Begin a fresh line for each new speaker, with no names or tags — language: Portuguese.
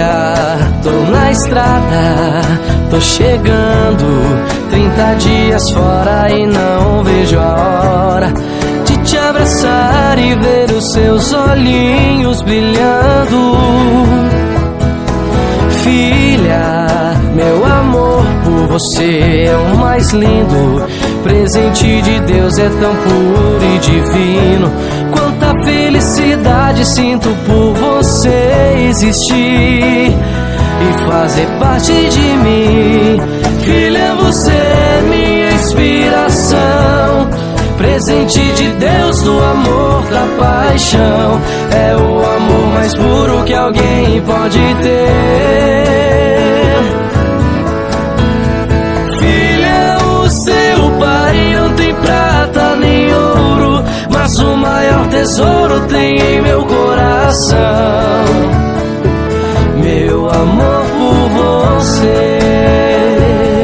Filha, tô na estrada, tô chegando, 30 dias fora e não vejo a hora de te abraçar e ver os seus olhinhos brilhando. Filha, meu amor por você é o mais lindo, presente de Deus é tão puro e divino. Quanta felicidade sinto por você existir e fazer parte de mim. Filha, você é minha inspiração, presente de Deus, do amor, da paixão. É o amor mais puro que alguém pode ter. Filha, o seu pai não tem prata nem ouro, mas o maior tesouro tem em meu coração.